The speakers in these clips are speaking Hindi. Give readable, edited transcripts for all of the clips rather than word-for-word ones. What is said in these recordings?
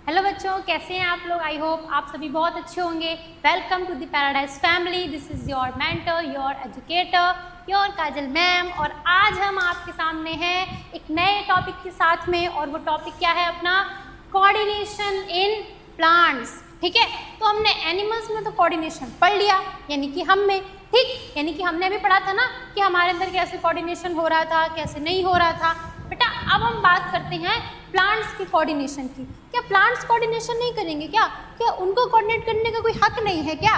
हेलो बच्चों, कैसे हैं आप लोग? आई होप आप सभी बहुत अच्छे होंगे। Welcome to the paradise family. This is your mentor, your educator, your Kajal ma'am. और आज हम आपके सामने हैं एक नए टॉपिक के साथ में, और वो टॉपिक क्या है अपना? Coordination in plants. ठीक है, तो हमने एनिमल्स में तो कोऑर्डिनेशन पढ़ लिया, यानी कि हम में, ठीक, यानी कि हमने भी पढ़ा था ना कि हमारे अंदर कैसे कोऑर्डिनेशन हो रहा था, कैसे नहीं हो रहा था। बेटा अब हम बात करते हैं प्लांट्स की कोऑर्डिनेशन की। क्या प्लांट्स कोऑर्डिनेशन नहीं करेंगे? क्या उनको कोऑर्डिनेट करने का कोई हक नहीं है क्या?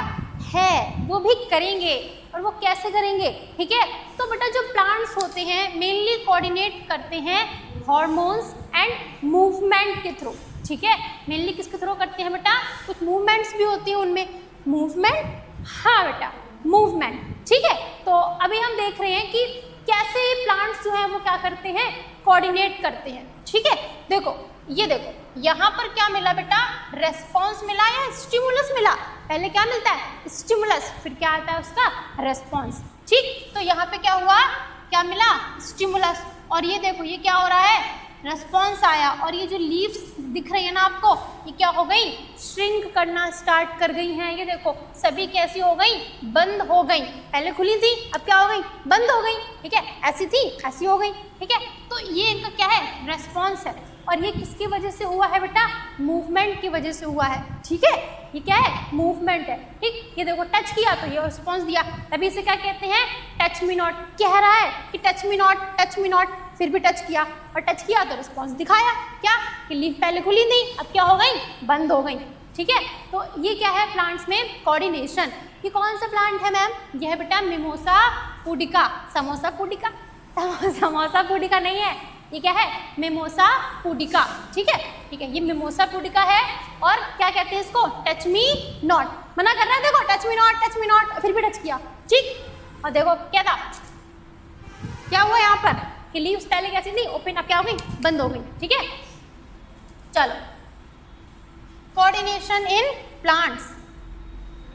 है, वो भी करेंगे। और वो कैसे करेंगे? ठीक है, तो बेटा जो प्लांट्स होते हैं मेनली कोऑर्डिनेट करते हैं हार्मोन्स एंड मूवमेंट के थ्रू। ठीक है, मेनली किसके थ्रू करते हैं बेटा? कुछ मूवमेंट्स भी होती है उनमें। मूवमेंट, हाँ बेटा, मूवमेंट। ठीक है, तो अभी हम देख रहे हैं कि कैसे प्लांट्स जो हैं वो क्या करते हैं, कोऑर्डिनेट करते हैं। ठीक है, देखो, ये देखो, यहाँ पर क्या मिला बेटा? रेस्पॉन्स मिला या स्टिमुलस मिला? पहले क्या मिलता है? स्टिमुलस, फिर क्या आता है उसका? रेस्पॉन्स। ठीक, तो यहाँ पे क्या हुआ? क्या मिला? स्टिमुलस। और ये देखो, ये क्या हो रहा है? रेस्पॉन्स आया। और ये जो लीव्स दिख रही है ना आपको, ये क्या हो गई? श्रिंक करना स्टार्ट कर गई हैं। ये देखो, सभी कैसी हो गई? बंद हो गई। पहले खुली थी, अब क्या हो गई? बंद हो गई। ठीक है, ऐसी थी, ऐसी हो गई। ठीक है, तो ये इनका क्या है? रेस्पॉन्स है। और ये किसकी वजह से हुआ है बेटा? मूवमेंट की वजह से हुआ है। ठीक है, ये क्या है? मूवमेंट है। ठीक, ये देखो, टच किया तो ये रिस्पॉन्स दिया, तभी इसे क्या कहते हैं? Touch me not. कह रहा है कि touch me not, touch me not, फिर भी टच किया, और टच किया तो रिस्पॉन्स दिखाया। क्या? कि लीफ पहले खुली नहीं, अब क्या हो गई? बंद हो गई। ठीक है, तो ये क्या है प्लांट्स में? कोऑर्डिनेशन। ये कौन सा प्लांट है मैम? यह है बेटा mimosa pudica. Samosa pudica, samosa pudica नहीं है, ये क्या है? Mimosa pudica. ठीक है, ठीक है, ये मिमोसा पुडिका है। और क्या कहते हैं इसको? Touch me not. मना कर रहा है, देखो, touch me not, touch me not, फिर भी टच किया। ठीक, और देखो क्या था, क्या हुआ यहाँ पर? कि लीव्स पहले कैसी थी? ओपन, अब क्या हो गई? बंद हो गई। ठीक है, चलो, कोऑर्डिनेशन इन प्लांट्स।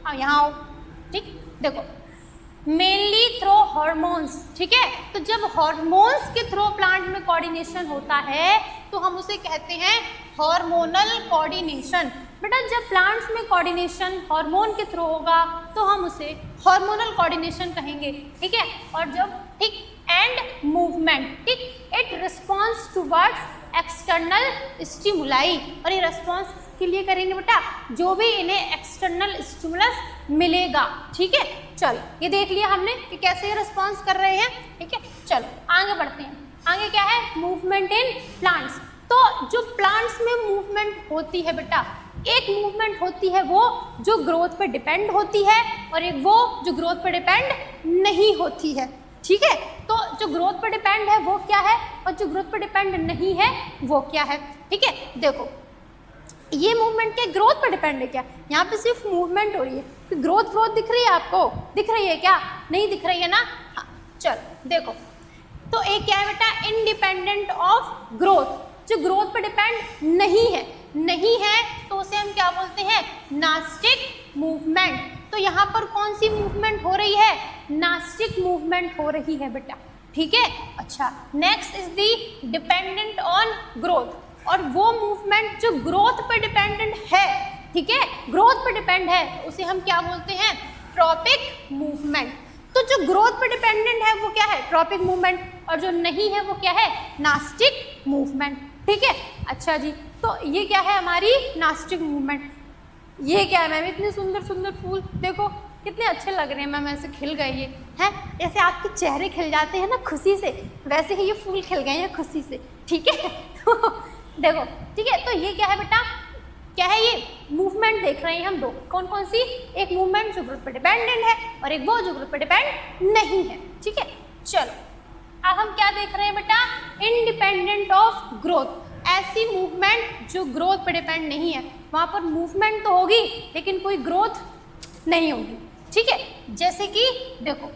अब यहाँ आओ। ठीक, देखो, मेनली थ्रू हार्मोन्स। ठीक है, तो जब हार्मोन्स के थ्रू प्लांट में कोऑर्डिनेशन होता है तो हम उसे कहते हैं हार्मोनल कोऑर्डिनेशन। बेटा जब प्लांट्स में कोऑर्डिनेशन हार्मोन के थ्रू होगा तो हम उसे हार्मोनल कोऑर्डिनेशन कहेंगे। ठीक है, और जब, ठीक, एंड मूवमेंट, ठीक, it response towards external stimuli. और ये रिस्पॉन्स के लिए करेंगे बेटा जो भी इन्हें एक्सटर्नल स्टिमुलस मिलेगा। ठीक है, चलो, ये देख लिया हमने कि कैसे ये रिस्पॉन्स कर रहे हैं। ठीक है, चलो आगे बढ़ते हैं। आगे क्या है? Movement in plants. तो जो प्लांट्स में मूवमेंट होती है बेटा, एक मूवमेंट होती है वो जो ग्रोथ पे डिपेंड होती है, और एक वो जो ग्रोथ पे डिपेंड नहीं होती है। ठीक है, तो जो ग्रोथ पे डिपेंड है वो क्या है, और जो ग्रोथ पे डिपेंड नहीं है वो क्या है? ठीक है, देखो, ये मूवमेंट क्या ग्रोथ पर डिपेंड है क्या? यहाँ पे सिर्फ मूवमेंट हो रही है, कि ग्रोथ दिख रही है आपको? दिख रही है क्या? नहीं दिख रही है ना? हाँ, चलो देखो, तो एक क्या है बेटा? इंडिपेंडेंट ऑफ ग्रोथ, जो ग्रोथ पर डिपेंड नहीं है, नहीं है तो उसे हम क्या बोलते हैं? Nastic movement. तो यहाँ पर कौन सी मूवमेंट हो रही है? नास्टिक मूवमेंट हो रही है बेटा। ठीक है, अच्छा, next is the dependent on growth. और वो मूवमेंट जो ग्रोथ पे डिपेंडेंट है, ठीक है, ग्रोथ पे डिपेंड है, उसे हम क्या बोलते हैं? Tropic movement. तो जो ग्रोथ पे डिपेंडेंट है वो क्या है? Tropic movement. और जो नहीं है वो क्या है? Nastic movement. ठीक है, अच्छा जी, तो ये क्या है हमारी? Nastic movement. ये क्या है मैम? इतने सुंदर सुंदर फूल देखो, कितने अच्छे लग रहे हैं मैम, ऐसे खिल गए ये हैं, जैसे आपके चेहरे खिल जाते हैं ना खुशी से, वैसे ही ये फूल खिल गए हैं खुशी से। ठीक है, तो देखो, ठीक है, तो ये क्या है बेटा? क्या है ये? मूवमेंट देख रहे हैं हम दो, कौन कौन सी? एक मूवमेंट जो ग्रोथ पर डिपेंडेंट है, और एक वो जो ग्रोथ पर डिपेंड नहीं है। ठीक है, चलो अब हम क्या देख रहे हैं बेटा? Independent of growth. ऐसी मूवमेंट जो ग्रोथ पर डिपेंड नहीं है, वहाँ पर मूवमेंट तो होगी लेकिन कोई ग्रोथ नहीं होगी। ठीक है, जैसे कि देखो,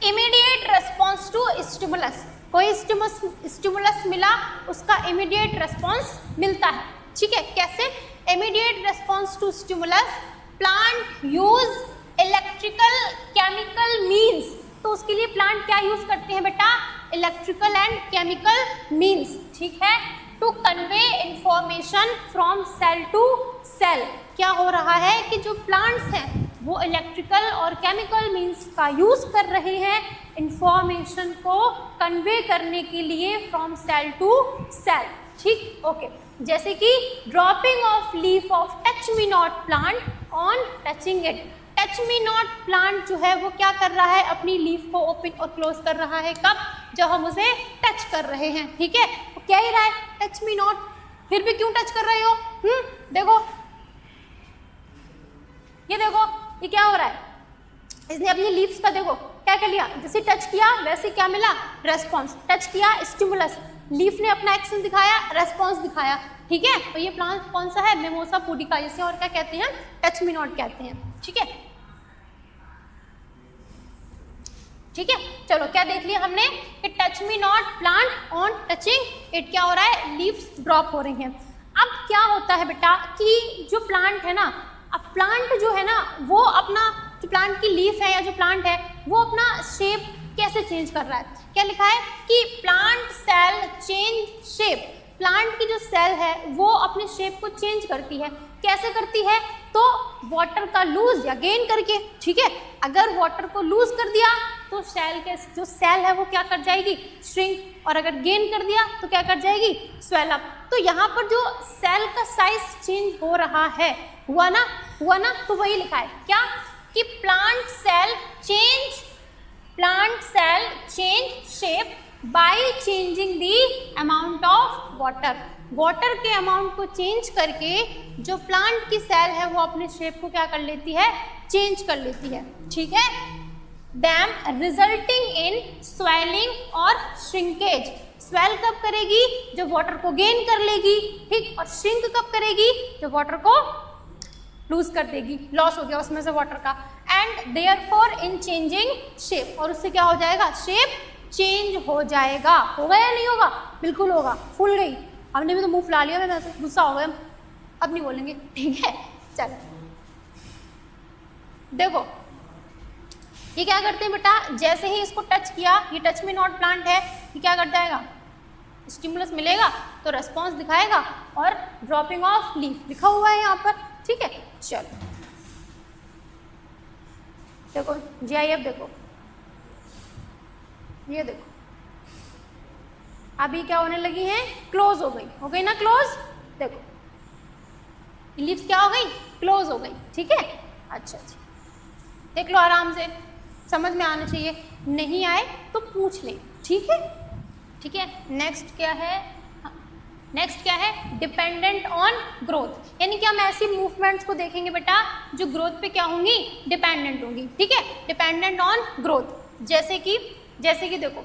इमीडिएट रेस्पॉन्स टू स्टिमुलस। कोई स्टिमुलस मिला, उसका इमीडिएट रेस्पॉन्स मिलता है। ठीक है, कैसे? Immediate response to stimulus, plant use electrical chemical means. तो उसके लिए प्लांट क्या यूज करते हैं बेटा? Electrical and chemical means. ठीक है, to convey information from cell to cell. क्या हो रहा है कि जो प्लांट्स हैं वो इलेक्ट्रिकल और केमिकल मीन्स का यूज़ कर रहे हैं इंफॉर्मेशन को कन्वे करने के लिए फ्रॉम सेल टू सेल। ठीक, ओके। जैसे कि dropping of leaf of touch me not plant on touching it. Touch me not plant जो है वो क्या कर रहा है, अपनी लीफ को ओपन और क्लोज कर रहा है, कब, जब हम उसे टच कर रहे हैं। ठीक है, तो क्या ही रहा है, टच मी नॉट। फिर भी क्यों टच कर रहे हो? देखो, ये देखो, ये क्या हो रहा है, इसने अपनी लीव्स का देखो क्या कर लिया, जैसे टच किया वैसे क्या मिला, रेस्पॉन्स। टच किया, स्टिमुलस, लीफ ने अपना एक्शन दिखाया, रेस्पॉन्स दिखाया। ठीक है, तो ये प्लांट कौन सा है, मिमोसा पुडिका, जिसे और क्या कहते हैं, टच मी नॉट कहते हैं। ठीक है, ठीक है, चलो क्या देख लिया हमने कि touch me not plant on touching it क्या हो रहा है, लीव्स ड्रॉप हो रही हैं। अब क्या होता है बेटा कि जो प्लांट है ना, अब प्लांट जो है ना वो अपना जो प्लांट की लीफ है या जो प्लांट है वो अपना शेप कैसे चेंज कर रहा है। क्या लिखा है कि plant cell change shape. Plant की जो सेल है वो अपने शेप को चेंज करती है। कैसे करती है, तो वाटर का लूज या गेन करके। ठीक है, अगर वाटर को लूज कर दिया तो सेल के जो सेल है वो क्या कर जाएगी, श्रिंक, और अगर गेन कर दिया तो क्या कर जाएगी, स्वेल अप। तो यहाँ पर जो सेल का साइज चेंज हो रहा है, हुआ ना, तो वही लिखा है क्या कि plant cell change shape by changing the amount of water. Water के अमाउंट को चेंज करके जो प्लांट की सेल है वो अपने शेप को क्या कर लेती है, चेंज कर लेती है। ठीक है, देन रिजल्टिंग इन स्वेलिंग और श्रिंकेज। स्वेल कब करेगी, जब वाटर को गेन कर लेगी। ठीक, और श्रिंक कब करेगी, जब वाटर को लूज कर देगी, लॉस हो गया उसमें से वाटर का। And therefore in changing shape, और उससे क्या हो जाएगा, शेप चेंज हो जाएगा। होगा या नहीं होगा, बिल्कुल होगा। फूल गई, हमने भी तो मुंह फुला लिया, मैं गुस्सा हो गया, अब नहीं बोलेंगे। ठीक है, चलो देखो ये क्या करते हैं बेटा, जैसे ही इसको टच किया, ये टच मी नॉट प्लांट है, ये क्या कर जाएगा, स्टिमुलस मिलेगा तो रेस्पॉन्स दिखाएगा, और ड्रॉपिंग ऑफ लीफ लिखा हुआ है यहाँ पर। ठीक है, चलो देखो GIF देखो, ये देखो अभी क्या होने लगी है, क्लोज हो गई ना, क्लोज। देखो लीव्स क्या हो गई, क्लोज हो गई। ठीक है, अच्छा जी, देख लो आराम से, समझ में आना चाहिए, नहीं आए तो पूछ ले। ठीक है, ठीक है। नेक्स्ट क्या है, डिपेंडेंट ऑन ग्रोथ, यानी कि हम ऐसी मूवमेंट्स को देखेंगे बेटा जो ग्रोथ पे क्या होंगी, डिपेंडेंट होंगी। ठीक है, डिपेंडेंट ऑन ग्रोथ, जैसे कि देखो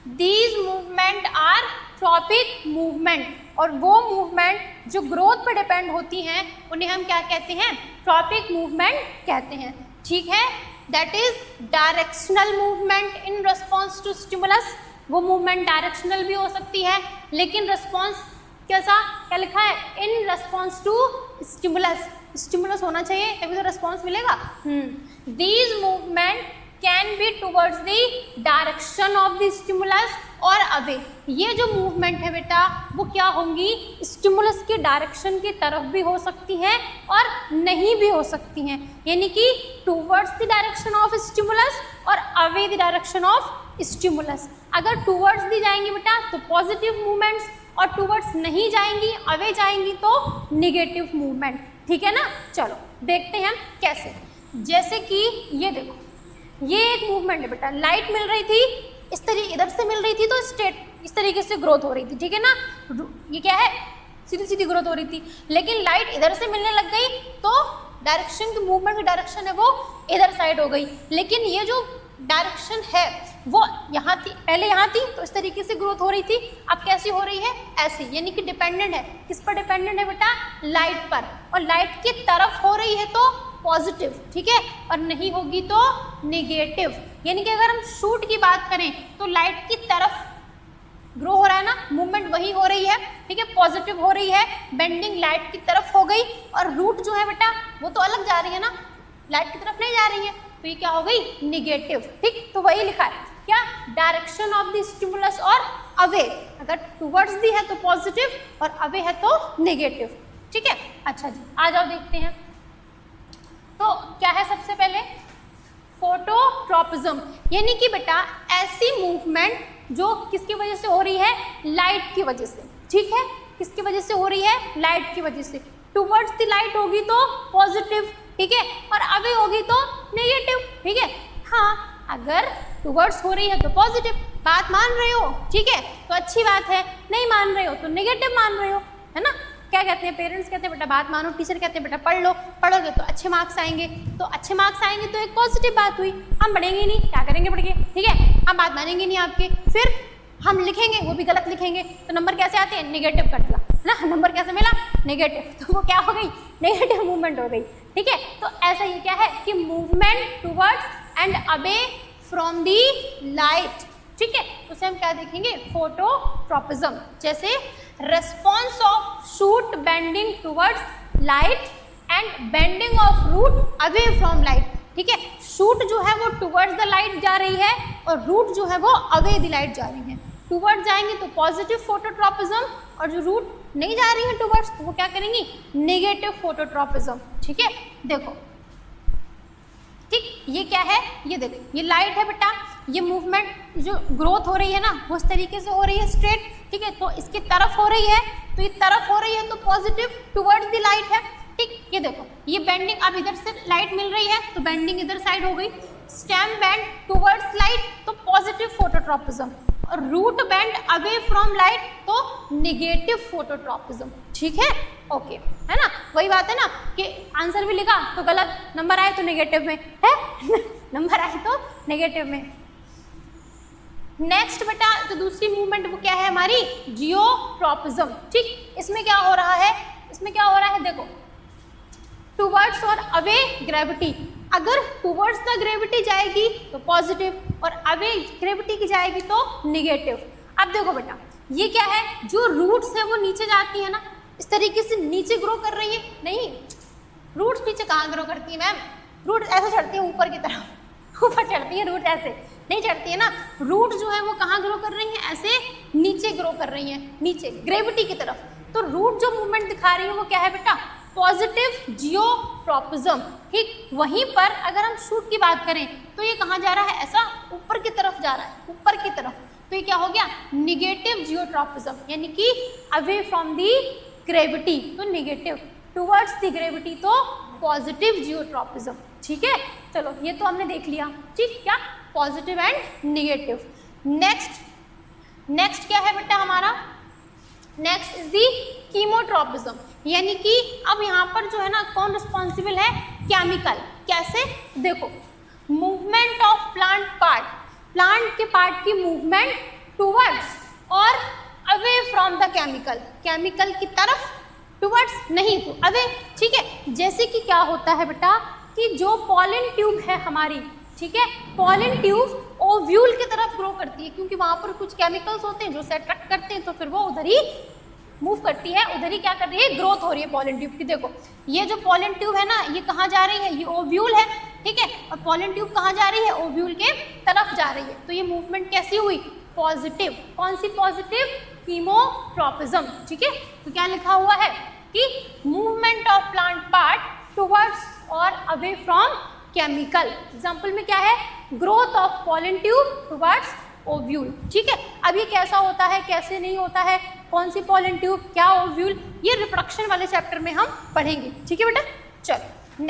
these movement are tropic movement, और वो मूवमेंट जो ग्रोथ पे डिपेंड होती हैं उन्हें हम क्या कहते हैं, ट्रॉपिक मूवमेंट कहते हैं। ठीक है, that is directional movement in response to stimulus. वो मूवमेंट डायरेक्शनल भी हो सकती है, लेकिन रिस्पॉन्स कैसा, क्या लिखा है, इन रिस्पॉन्स टू स्टिमुलस होना चाहिए तभी तो रिस्पॉन्स मिलेगा। These movement can be towards the direction of the stimulus और अवे। ये जो मूवमेंट है बेटा वो क्या होंगी, स्टिमुलस के डायरेक्शन की तरफ भी हो सकती हैं और नहीं भी हो सकती हैं, यानी कि towards the direction of stimulus और away the direction of stimulus. अगर टूवर्ड्स दी जाएंगी बेटा तो पॉजिटिव मूवमेंट्स, और टूवर्ड्स नहीं जाएंगी, अवे जाएंगी तो निगेटिव मूवमेंट। ठीक है ना, चलो देखते हैं कैसे। जैसे कि ये देखो, ये एक मूवमेंट है बेटा, लाइट मिल रही थी इस तरीके, इधर से मिल रही थी तो स्ट्रेट इस तरीके से ग्रोथ हो रही थी। ठीक है ना, ये क्या है, सीधी सीधी ग्रोथ हो रही थी, लेकिन लाइट इधर से मिलने लग गई तो डायरेक्शन की, मूवमेंट की डायरेक्शन है वो इधर साइड हो गई। लेकिन ये जो डायरेक्शन है वो यहाँ थी, पहले यहाँ थी तो इस तरीके से ग्रोथ हो रही थी, अब कैसी हो रही है, ऐसी, यानी कि डिपेंडेंट है। किस पर डिपेंडेंट है बेटा, लाइट पर, और लाइट की तरफ हो रही है तो पॉजिटिव। ठीक है, और नहीं होगी तो नेगेटिव। यानी कि अगर हम शूट की बात करें तो लाइट की तरफ ग्रो हो रहा है ना, मूवमेंट वही हो रही है। ठीक है, पॉजिटिव हो रही है, बेंडिंग लाइट की तरफ हो गई, और रूट जो है बेटा वो तो अलग जा रही है ना, लाइट की तरफ नहीं जा रही है, तो ये क्या हो गई, निगेटिव। ठीक, तो वही लिखा है क्या, डायरेक्शन ऑफ द स्टिमुलस और अवे, अगर टुवर्ड्स दी है तो पॉजिटिव और अवे है तो नेगेटिव, ठीक है। अच्छा जी, आ जाओ देखते हैं। तो क्या है सबसे पहले फोटोट्रॉपिज्म, यानी कि बेटा ऐसी मूवमेंट जो किसकी वजह से हो रही है, लाइट की वजह से, ठीक है। किसकी वजह से हो रही है, लाइट की वजह से। टुवर्ड्स द लाइट होगी तो पॉजिटिव, ठीक है, और अवे होगी तो नेगेटिव, ठीक है। हाँ, अगर टुवर्ड्स हो रही है तो पॉजिटिव, बात मान रहे हो, ठीक है, तो अच्छी बात है, नहीं मान रहे हो तो नेगेटिव मान रहे हो, है ना। क्या कहते हैं पेरेंट्स, कहते हैं बेटा बात मानो, टीचर कहते हैं बेटा पढ़ लो, पढ़ोगे तो अच्छे मार्क्स आएंगे, तो अच्छे मार्क्स आएंगे तो एक पॉजिटिव बात हुई। हम पढ़ेंगे नहीं, क्या करेंगे पढ़ के, ठीक है, हम बात मानेंगे नहीं आपके, फिर हम लिखेंगे वो भी गलत लिखेंगे, तो नंबर कैसे आते हैं, नेगेटिव कट ला ना, नंबर कैसे मिला, नेगेटिव, तो वो क्या हो गई, नेगेटिव मूवमेंट हो गई, ठीक है। तो ऐसा ये क्या है कि movement towards and away from the light, ठीक है, उसे हम क्या देखेंगे, फोटोट्रॉपिज्म। जैसे response of shoot bending towards light and bending of root away from light, ठीक है। शूट जो है वो टुवर्ड्स द लाइट जा रही है और रूट जो है वो अवे द लाइट जा रही है। टुवर्ड्स जाएंगे तो पॉजिटिव फोटोट्रॉपिज्म, और जो रूट नहीं जा रही है टुवर्ड्स तो वो क्या करेंगी, नेगेटिव फोटोट्रॉपिज्म, ठीक है। देखो ठीक, ये क्या है, ये देखो ये लाइट है बेटा, ये मूवमेंट जो ग्रोथ हो रही है ना वो इस तरीके से हो रही है स्ट्रेट, ठीक है, तो इसकी तरफ हो रही है, तो ये तरफ हो रही है तो पॉजिटिव टुवर्ड्स द लाइट है, ठीक। ये देखो ये बेंडिंग, अब इधर से लाइट मिल रही है तो बेंडिंग इधर साइड हो गई, स्टेम बेंड टुवर्ड्स लाइट तो पॉजिटिव फोटोट्रॉपिज्म, और root bend away from light तो नेगेटिव फोटोट्रॉपिज्म, ठीक है, ओके, है ना। वही बात है ना कि आंसर भी लिखा तो गलत, नंबर आए तो नेगेटिव में है नंबर आए तो नेगेटिव में। नेक्स्ट बेटा जो दूसरी मूवमेंट वो क्या है हमारी, जियोट्रॉपिज्म, ठीक। इसमें क्या हो रहा है, इसमें क्या हो रहा है, देखो टुवर्ड्स और अवे ग्रेविटी, अगर टुवर्ड्स द ग्रेविटी जाएगी तो पॉजिटिव और अवे ग्रेविटी की जाएगी तो नेगेटिव। अब देखो बेटा ये क्या है, जो रूट्स है वो नीचे जाती है ना, इस तरीके से नीचे ग्रो कर रही है, नहीं रूट्स नीचे कहाँ ग्रो करती है मैम, रूट ऐसे चढ़ती है ऊपर की तरफ, ऊपर चढ़ती है रूट, ऐसे नहीं चढ़ती है ना। रूट जो है वो कहाँ ग्रो कर रही है, ऐसे नीचे ग्रो कर रही है, नीचे ग्रेविटी की तरफ। तो रूट जो मूवमेंट दिखा रही है वो क्या है बेटा, पॉजिटिव जियोट्रॉपिज्म, ठीक। वहीं पर अगर हम शूट की बात करें तो ये कहाँ जा रहा है, ऐसा ऊपर की तरफ जा रहा है, ऊपर की तरफ, तो ये क्या हो गया, निगेटिव जियोट्रॉपिज्म, यानी कि अवे फ्रॉम दी ग्रेविटी तो नेगेटिव, टुवर्ड्स दी ग्रेविटी तो पॉजिटिव जियोट्रॉपिज्म, ठीक है। चलो ये तो हमने देख लिया, ठीक, क्या पॉजिटिव एंड नेगेटिव। नेक्स्ट क्या है बेटा हमारा, नेक्स्ट इज दी कीमोट्रॉपिज्म, यानी कि अब यहाँ पर जो है ना कौन रिस्पॉन्सिबल है, केमिकल। कैसे, देखो movement of plant part, plant के पार्ट की मूवमेंट टुवर्ड्स और away from the chemical, chemical की तरफ, टुवर्ड्स नहीं तो अवे, ठीक है। जैसे कि क्या होता है बेटा कि जो पॉलन ट्यूब है हमारी, ठीक है, पॉलन ट्यूब ओव्यूल की तरफ ग्रो करती है, क्योंकि वहाँ पर कुछ केमिकल्स होते हैं जो से अट्रैक्ट करते हैं, तो फिर वो उधर ही मूव करती है, उधर ही क्या कर रही है, ग्रोथ हो रही है पॉलन ट्यूब की। देखो ये जो पॉलन ट्यूब है ना ये कहाँ जा रही है, ये ओव्यूल है, ठीक है, और पॉलन ट्यूब कहाँ जा रही है, ओव्यूल के तरफ जा रही है। तो ये मूवमेंट कैसी हुई, पॉजिटिव। कौन सी पॉजिटिव, कीमोट्रॉपिज्म, ठीक है। तो क्या लिखा हुआ है कि movement of plant part towards और अवे फ्रॉम केमिकल। एग्जाम्पल में क्या है, growth of pollen tube towards ovule, ठीक है। अब ये कैसा होता है, कैसे नहीं होता है, कौन सी पॉलन ट्यूब, क्या ओव्यूल, ये रिप्रोडक्शन वाले चैप्टर में हम पढ़ेंगे, ठीक है बेटा। चलो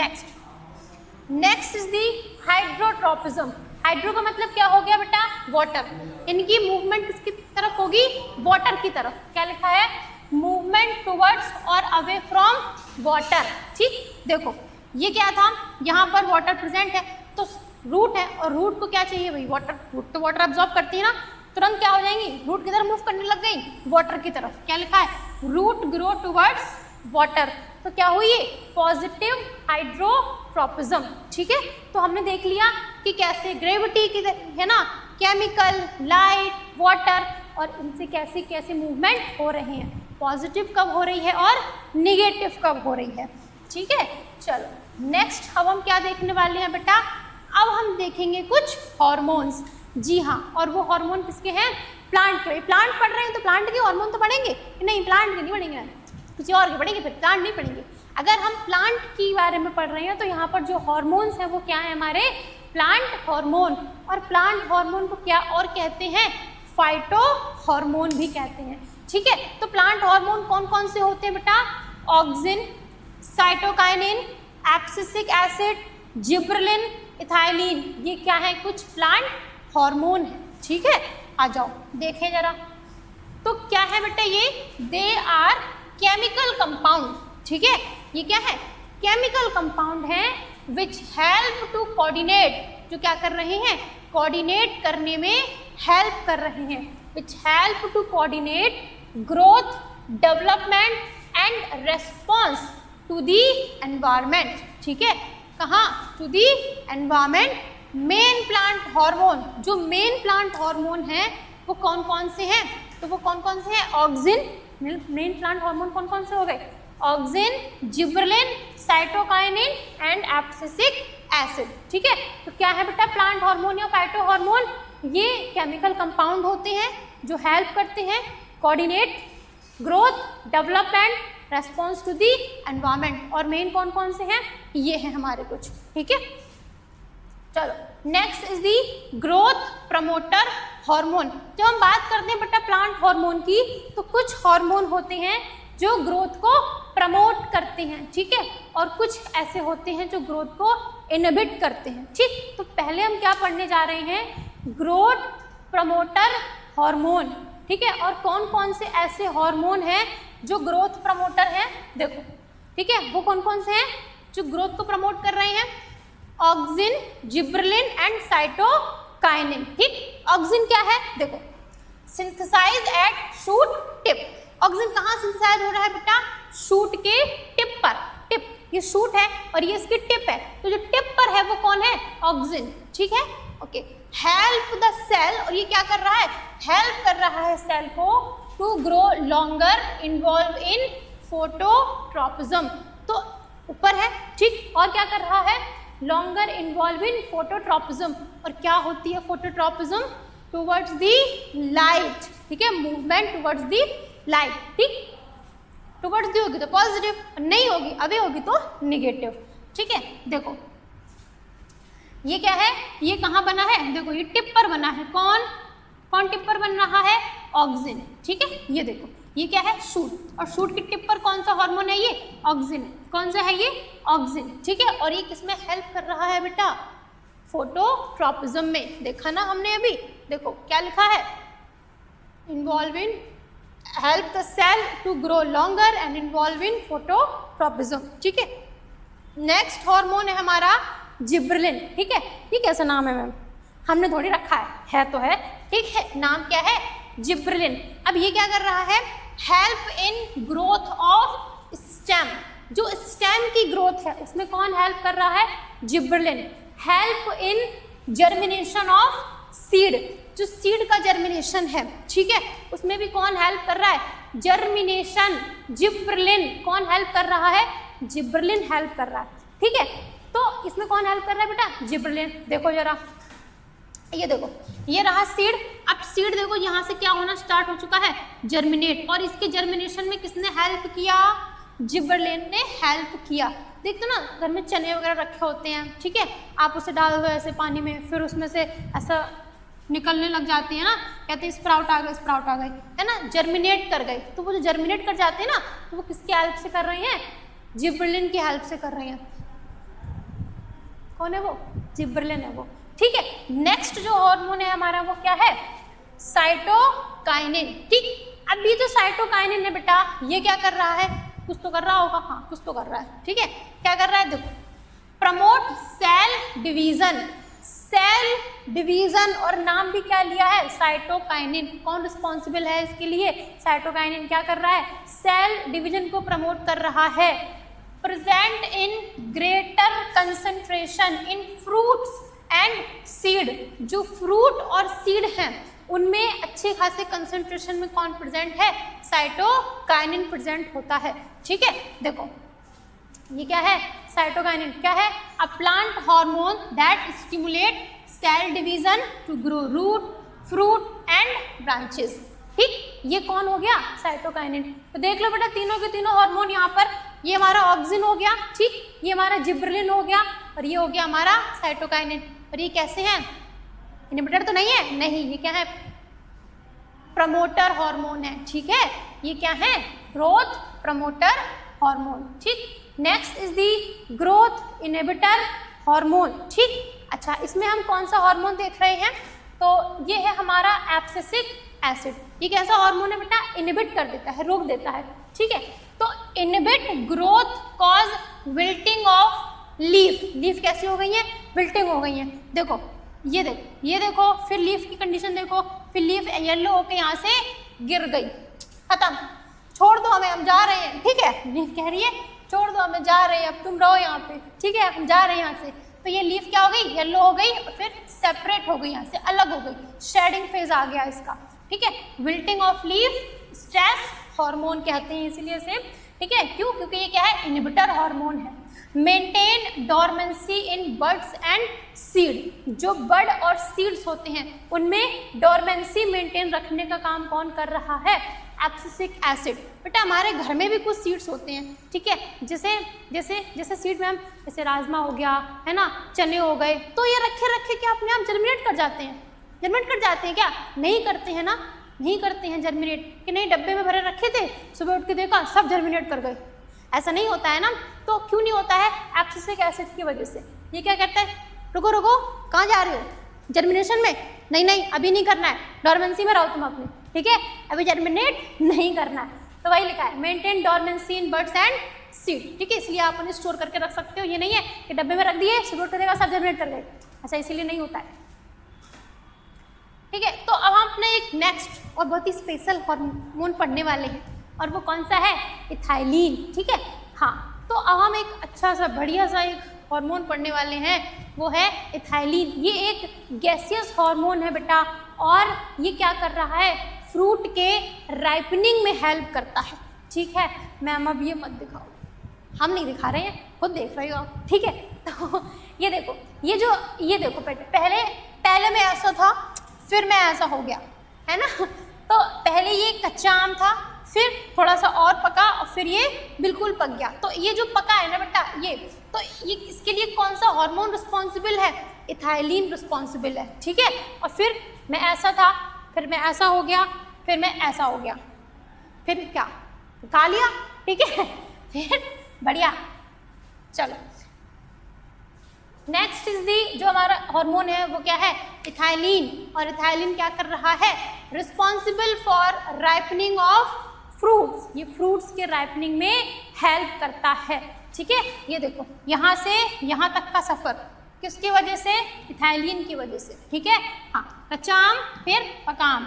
next is the hydrotropism. Hydro का मतलब क्या हो गया बेटा, वाटर, इनकी मूवमेंट किसकी तरफ होगी, वाटर की तरफ। क्या लिखा है, मूवमेंट टुवर्ड्स और अवे फ्रॉम वाटर, ठीक। देखो ये क्या था, यहाँ पर वाटर प्रेजेंट है तो रूट है, और रूट को क्या चाहिए भाई, वाटर, रूट तो वाटर अब्जॉर्ब करती है ना, तुरंत क्या हो जाएंगी, रूट की तरफ मूव करने लग गई, वाटर की तरफ। क्या लिखा है, रूट ग्रो टुवर्ड्स वाटर, तो क्या हुई, पॉजिटिव हाइड्रोट्रॉपिज्म, ठीक है। तो हमने देख लिया कि कैसे ग्रेविटी की है ना, केमिकल, लाइट, वाटर, और इनसे कैसे कैसे मूवमेंट हो रहे हैं, पॉजिटिव कब हो रही है और निगेटिव कब हो रही है, ठीक है। चलो नेक्स्ट अब हम क्या देखने वाले हैं बेटा, अब हम देखेंगे कुछ हार्मोन्स। जी हाँ, और वो हार्मोन किसके हैं, प्लांट के, प्लांट पढ़ रहे हैं तो प्लांट के हार्मोन तो पढ़ेंगे नहीं, प्लांट के नहीं पढ़ेंगे, किसी और के पढ़ेंगे, फिर प्लांट नहीं पढ़ेंगे। अगर हम प्लांट के बारे में पढ़ रहे हैं तो यहाँ पर जो हार्मोन्स हैं वो क्या है हमारे, प्लांट हार्मोन। और प्लांट हार्मोन को क्या और कहते हैं, फाइटो हार्मोन भी कहते हैं, ठीक है। तो प्लांट हार्मोन कौन कौन से होते हैं बेटा, auxin, cytokinin, abscisic acid, gibberellin, ethylene, ये क्या है, कुछ प्लांट हार्मोन है, ठीक है। आ जाओ देखें जरा, तो क्या है बेटा ये, दे आर केमिकल कंपाउंड, ठीक है। ये क्या है, केमिकल कंपाउंड है विच हेल्प टू कोऑर्डिनेट, जो क्या कर रहे हैं, कोऑर्डिनेट करने में हेल्प कर रहे हैं, which help to coordinate growth, development and response to the environment, ठीक है। कहाँ, to the environment. Main plant hormone, जो मेन प्लांट हार्मोन है वो कौन कौन से हैं, तो वो कौन कौन से हैं, ऑक्सिन, मेन प्लांट हार्मोन कौन कौन से हो गए, auxin, gibberellin, cytokinin and abscisic acid, ठीक है। तो क्या है बेटा, प्लांट हार्मोन या फाइटो हार्मोन, ये केमिकल कंपाउंड होते हैं जो हेल्प करते हैं coordinate growth, development, response to the environment. और मेन कौन कौन से हैं, ये हैं हमारे कुछ, ठीक है। चलो next is the growth promoter hormone. जब हम बात करते हैं बेटा प्लांट हार्मोन की, तो कुछ हार्मोन होते हैं जो ग्रोथ को प्रमोट करते हैं, ठीक है, और कुछ ऐसे होते हैं जो ग्रोथ को इनहिबिट करते हैं, ठीक। तो पहले हम क्या पढ़ने जा रहे हैं, ग्रोथ प्रमोटर हार्मोन, ठीक है। और कौन कौन से ऐसे हार्मोन हैं जो ग्रोथ प्रमोटर हैं, देखो, ठीक है, वो कौन कौन से हैं जो ग्रोथ को प्रमोट कर रहे हैं, ऑक्सिन, जिब्रेलिन एंड साइटोकाइनिन, ठीक। ऑक्सिन क्या है, देखो, synthesize at shoot tip, auxin कहाँ सिंथेसाइज हो रहा है बेटा, शूट के टिप पर, टिप, ये शूट है और ये इसकी टिप है, तो जो टिप पर है वो कौन है, ऑक्सिन, ठीक है, ओके। हेल्प द सेल, और ये क्या कर रहा है, हेल्प कर रहा है सेल को to grow longer, involve in phototropism, तो ऊपर है, ठीक। और क्या कर रहा है, लॉन्गर इन्वॉल्व इन फोटोट्रॉपिज्म, और क्या होती है फोटोट्रॉपिज्म, टुवर्ड्स दी लाइट, ठीक है, मूवमेंट टुवर्ड्स दी लाइट, ठीक। टुवर्ड्स दी होगी तो पॉजिटिव, नहीं होगी अभी होगी तो निगेटिव, ठीक है। देखो ये क्या है, ये कहाँ बना है, देखो ये टिप पर बना है, कौन कौन टिप पर बन रहा है, ऑक्सिन, ठीक है। ये देखो ये क्या है, शूट, और शूट की टिप पर कौन सा हार्मोन है, ये ऑक्सिन है, कौन सा है ये, ऑक्सिन, ठीक है। और ये किसमें हेल्प कर रहा है बेटा, फोटोट्रॉपिज्म में, देखा ना हमने अभी, देखो क्या लिखा है, involve in, help the cell to grow longer and involve in phototropism, ठीक है। नेक्स्ट हार्मोन है हमारा जिब्रेलिन, ठीक है, ये कैसा नाम है मैम, हमने थोड़ी रखा है तो है, ठीक है, नाम क्या है, जिब्रेलिन। अब ये क्या कर रहा है, help in growth of stem, जो स्टेम की ग्रोथ है उसमें कौन हेल्प कर रहा है, gibberellin. Help in germination of seed, जो सीड का जर्मिनेशन है, ठीक है, उसमें भी कौन हेल्प कर रहा है, जर्मिनेशन, जिब्रेलिन कौन हेल्प कर रहा है, जिब्रेलिन हेल्प कर रहा है, ठीक है। तो इसमें कौन हेल्प कर रहा है बेटा, जिब्रेलिन। देखो जरा, ये देखो ये रहा सीड, अब सीड देखो यहाँ से क्या होना स्टार्ट हो चुका है, जर्मिनेट, और इसके जर्मिनेशन में किसने हेल्प किया, जिब्रेलिन ने हेल्प किया। देखते ना घर में चने वगैरह रखे होते हैं, ठीक है, आप उसे डाल दो ऐसे पानी में, फिर उसमें से ऐसा निकलने लग जाती है ना, कहते हैं स्प्राउट आ गए, स्प्राउट आ गए, है ना, जर्मिनेट कर गए। तो वो जो जर्मिनेट कर जाते हैं ना, तो वो किसकी हेल्प से कर रहे हैं, जिब्रेलिन की हेल्प से कर रहे हैं। कौन है वो, जिब्रेलिन है वो, ठीक है। नेक्स्ट जो हार्मोन है हमारा वो क्या है, साइटोकाइनिन, ठीक। अब ये जो साइटोकाइनिन है बेटा, ये क्या कर रहा है, कुछ तो कर रहा होगा, हाँ कुछ तो कर रहा है, ठीक है। क्या कर रहा है, देखो, promote cell division, cell division, और नाम भी क्या लिया है, साइटोकाइनिन। कौन रिस्पॉन्सिबल है इसके लिए, साइटोकाइनिन क्या कर रहा है, सेल डिवीजन को प्रमोट कर रहा है। Present in greater concentration in fruits and seed, जो फ्रूट और सीड हैं उनमें अच्छे खासे कंसंट्रेशन में कौन प्रेजेंट है, साइटोकाइनिन प्रेजेंट होता है, ठीक है। देखो ये क्या है, साइटोकाइनिन क्या है, a plant hormone that stimulate cell division to grow root, fruit and branches. ठीक, ये कौन हो गया? साइटोकाइनिन। तो देख लो बेटा तीनों के तीनों हार्मोन यहाँ पर, ये हमारा ऑक्सिन हो गया, ठीक, ये हमारा जिब्रेलिन हो गया और ये हो गया हमारा साइटोकाइनिन। और ये कैसे हैं? इनहिबिटर तो नहीं है, नहीं, ये क्या है? प्रमोटर हार्मोन है। ठीक है, ये क्या है? Growth promoter hormone. ठीक, next is the growth inhibitor hormone. ठीक, अच्छा इसमें हम कौन सा हार्मोन देख रहे हैं? तो ये है हमारा एब्सिसिक एसिड। ये कैसा हार्मोन है बेटा? इनहिबिट कर देता है, रोक देता है। ठीक है, तो inhibit growth cause wilting of leaf. Leaf कैसी हो गई है? विल्टिंग हो गई है। देखो ये देखो, ये देखो, फिर लीफ की कंडीशन देखो, फिर लीफ येलो होकर यहाँ से गिर गई, खत्म, छोड़ दो हमें, हम जा रहे हैं। ठीक है, लीफ कह रही है छोड़ दो हमें, जा रहे हैं, अब तुम रहो यहाँ पे। ठीक है, हम जा रहे हैं यहाँ से। तो ये लीफ क्या हो गई? येलो हो गई और फिर सेपरेट हो गई, यहाँ से अलग हो गई, शेडिंग फेज आ गया इसका। ठीक है, wilting of leaf stress hormone कहते हैं इसीलिए इसे। ठीक है, क्यों? क्योंकि ये क्या है? इनहिबिटर हार्मोन है। Maintain dormancy in buds and seed. जो बड और सीड्स होते हैं उनमें डोरमेंसी मेंटेन रखने का काम कौन कर रहा है? Abscisic acid. बेटा हमारे घर में भी कुछ सीड्स होते हैं, ठीक है, जैसे जैसे जैसे सीड में हम, जैसे राजमा हो गया है ना, चने हो गए, तो ये रखे रखे क्या अपने आप जर्मिनेट कर जाते हैं? जर्मिनेट कर जाते हैं क्या? नहीं करते हैं ना, नहीं करते हैं जर्मिनेट। कि नहीं डब्बे में भरे रखे थे, सुबह उठ के देखा सब जर्मिनेट कर गए, ऐसा नहीं होता है ना। तो क्यों नहीं होता है? एब्सिसिक एसिड की वजह से। ये क्या कहता है? रुको रुको, कहाँ जा रहे हो? जर्मिनेशन में? नहीं नहीं, अभी नहीं करना है, डोरमेंसी में रहो तुम अपने। ठीक है, अभी जर्मिनेट नहीं करना है। तो वही लिखा है, maintain dormancy in buds and seed. ठीक है, इसलिए आप उन्हें स्टोर करके रख सकते हो। ये नहीं है कि डब्बे में रख दिए, सुबह उठ के देखा सब जर्मिनेट कर गए, ऐसा इसीलिए नहीं होता है। ठीक है, तो अब हम अपने एक नेक्स्ट और बहुत ही स्पेशल हार्मोन पढ़ने वाले हैं, और वो कौन सा है? इथाइलिन। ठीक है, हाँ, तो अब हम एक अच्छा सा बढ़िया सा एक हार्मोन पढ़ने वाले हैं, वो है इथाइलिन। ये एक गैसियस हार्मोन है बेटा, और ये क्या कर रहा है? फ्रूट के राइपनिंग में हेल्प करता है। ठीक है, मैम अब ये मत दिखाओ, हम नहीं दिखा रहे हैं, खुद देख रहे हो आप। ठीक है, तो ये देखो, ये देखो पहले में ऐसा था, फिर मैं ऐसा हो गया, है ना। तो पहले ये कच्चा आम था, फिर थोड़ा सा और पका और फिर ये बिल्कुल पक गया। तो ये जो पका है ना बेटा, ये इसके लिए कौन सा हार्मोन रिस्पॉन्सिबल है? इथाइलिन रिस्पॉन्सिबल है। ठीक है, और फिर मैं ऐसा था, फिर मैं ऐसा हो गया, फिर मैं ऐसा हो गया, फिर क्या खा लिया। ठीक है, फिर बढ़िया। चलो नेक्स्ट इज दी, जो हमारा हार्मोन है वो क्या है? इथाइलिन। और इथाइलिन क्या कर रहा है? Responsible for ripening of fruits. ये फ्रूट्स के राइपनिंग में हेल्प करता है। ठीक है, ये देखो यहाँ से यहाँ तक का सफर किसकी वजह से? इथाइलिन की वजह से। ठीक है, हाँ, कच्चा आम फिर पका आम,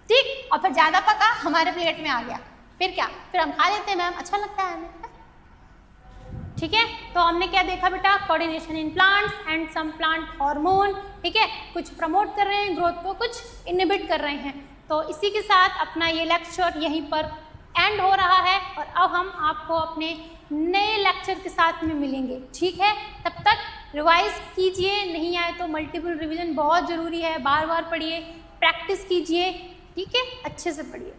ठीक, और फिर ज़्यादा पका हमारे प्लेट में आ गया, फिर क्या? फिर हम खा लेते हैं मैम, अच्छा लगता है हमें। ठीक है, तो हमने क्या देखा बेटा? Coordination in plants and some plant hormone. ठीक है, कुछ प्रमोट कर रहे हैं ग्रोथ को, कुछ इनहिबिट कर रहे हैं। तो इसी के साथ अपना ये लेक्चर यहीं पर एंड हो रहा है, और अब हम आपको अपने नए लेक्चर के साथ में मिलेंगे। ठीक है, तब तक रिवाइज कीजिए, नहीं आए तो मल्टीपल रिवीजन बहुत ज़रूरी है, बार बार पढ़िए, प्रैक्टिस कीजिए। ठीक है, अच्छे से पढ़िए।